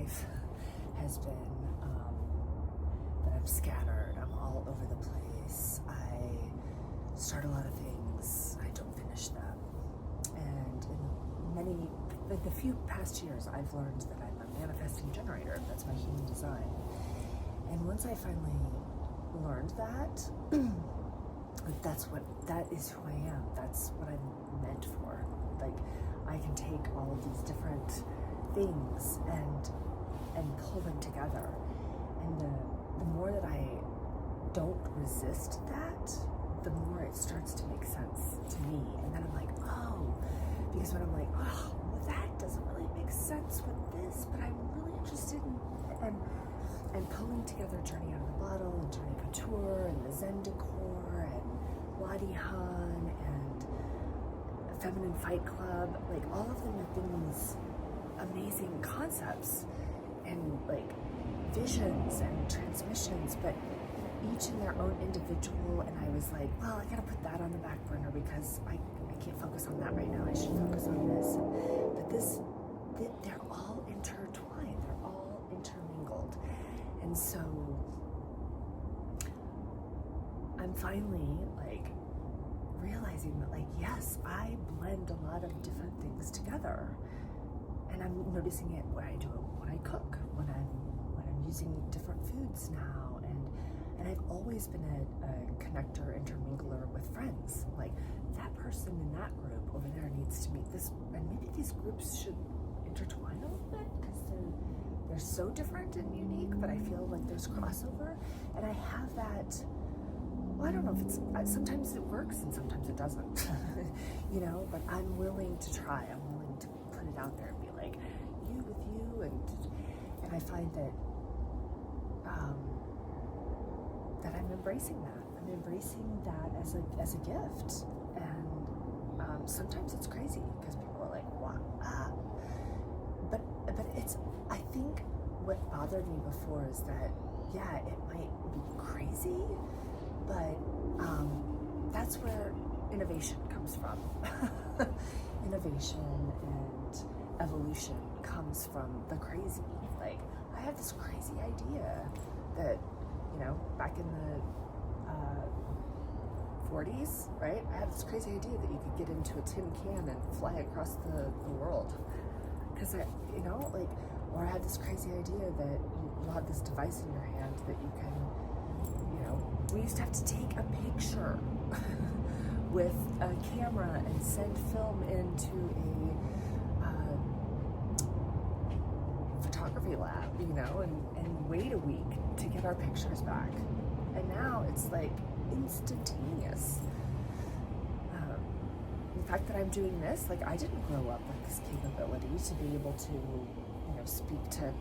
life has been that I'm scattered. I'm all over the place. I start a lot of things. I don't finish them. And in the few past years, I've learned that I'm a manifesting generator. That's my human design. And once I finally learned that, that is who I am. That's what I'm meant for. Like, I can take all of these different things and pull them together. And the more that I don't resist that, the more it starts to make sense to me. And then I'm like, oh, because when I'm like, oh, well, that doesn't really make sense with this, but I'm really interested in, and pulling together Journey Out of the Bottle and Journey Couture and the Zen Decor and Wadi Han and Feminine Fight Club, like all of them have been these amazing concepts and like visions and transmissions, but each in their own individual. And I was like, well, I gotta put that on the back burner because I can't focus on that right now. I should focus on this. But they're all intertwined. They're all intermingled. And so I'm finally like realizing that, like, yes, I blend a lot of different things together. And I'm noticing it when I do it, when I cook, when I'm using different foods now. And I've always been a connector, intermingler with friends. Like, that person in that group over there needs to meet this, and maybe these groups should intertwine a little bit because they're so different and unique, but I feel like there's crossover. And I have that, well, I don't know if it's, sometimes it works and sometimes it doesn't, you know, but I'm willing to try. I'm willing to put it out there and be like, you with you, and I find that that I'm embracing that. I'm embracing that as a gift. And sometimes it's crazy because people are like, what? But it's, I think what bothered me before is that, yeah, it might be crazy, but that's where innovation comes from. Innovation and evolution comes from the crazy. Like, I have this crazy idea that, you know, back in the 40s, right? I had this crazy idea that you could get into a tin can and fly across the world. Because, you know, like, or I had this crazy idea that you'll have this device in your hand that you can, you know, we used to have to take a picture with a camera and send film into a photography lab, you know, and wait a week to get our pictures back. And now it's like instantaneous. The fact that I'm doing this, like, I didn't grow up with this capability to be able to, you know, speak to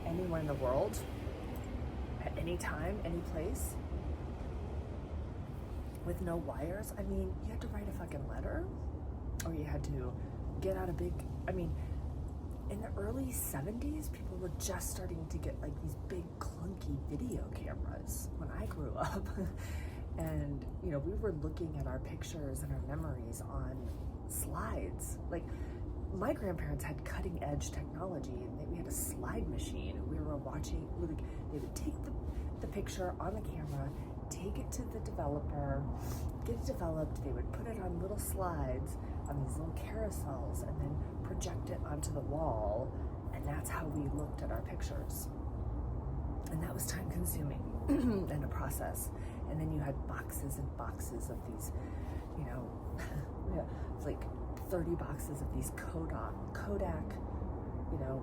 anyone in the world at any time, any place, with no wires. I mean, you had to write a fucking letter, or you had to get out a big, I mean, in the early 70s, people were just starting to get like these big clunky video cameras when I grew up. And, you know, we were looking at our pictures and our memories on slides. Like, my grandparents had cutting edge technology, and we had a slide machine. We were watching, they would take the picture on the camera, take it to the developer, get it developed. They would put it on little slides, on these little carousels, and then project it onto the wall. And that's how we looked at our pictures. And that was time consuming and a process. And then you had boxes and boxes of these, you know, like 30 boxes of these Kodak, you know,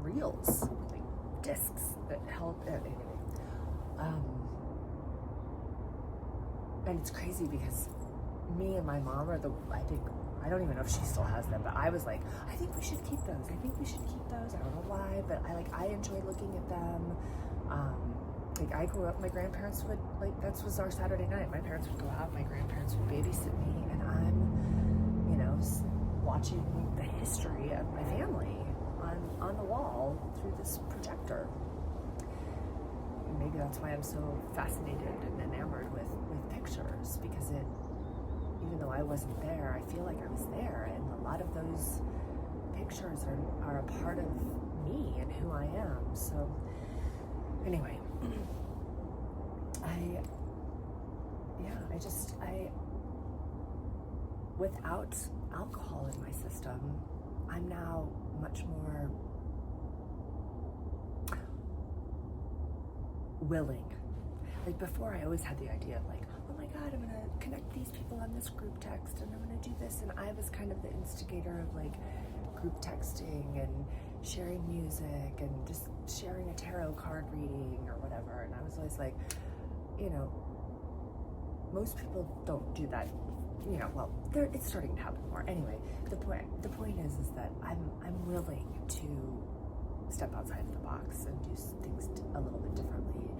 reels, like discs that held, anyway. And it's crazy because me and my mom are I don't even know if she still has them, but I was like, I think we should keep those. I don't know why, but I enjoy looking at them. Like, I grew up, my grandparents would, like, that was our Saturday night. My parents would go out, my grandparents would babysit me, and I'm, you know, watching the history of my family on the wall through this projector. Maybe that's why I'm so fascinated and enamored with pictures, because it, even though I wasn't there, I feel like I was there, and a lot of those pictures are a part of me and who I am. So anyway, without alcohol in my system, I'm now much more willing. Like before, I always had the idea of like, oh my God, I'm gonna connect these people on this group text and I'm gonna do this. And I was kind of the instigator of like group texting and sharing music and just sharing a tarot card reading or whatever. And I was always like, you know, most people don't do that. You know, well, it's starting to happen more. Anyway, the point is that I'm willing to step outside of the box and do things a little bit differently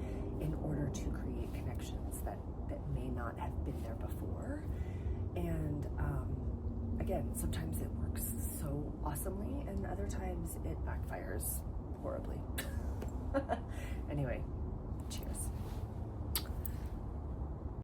in order to create connections that may not have been there before. And again, sometimes it works so awesomely, and other times it backfires horribly. Anyway,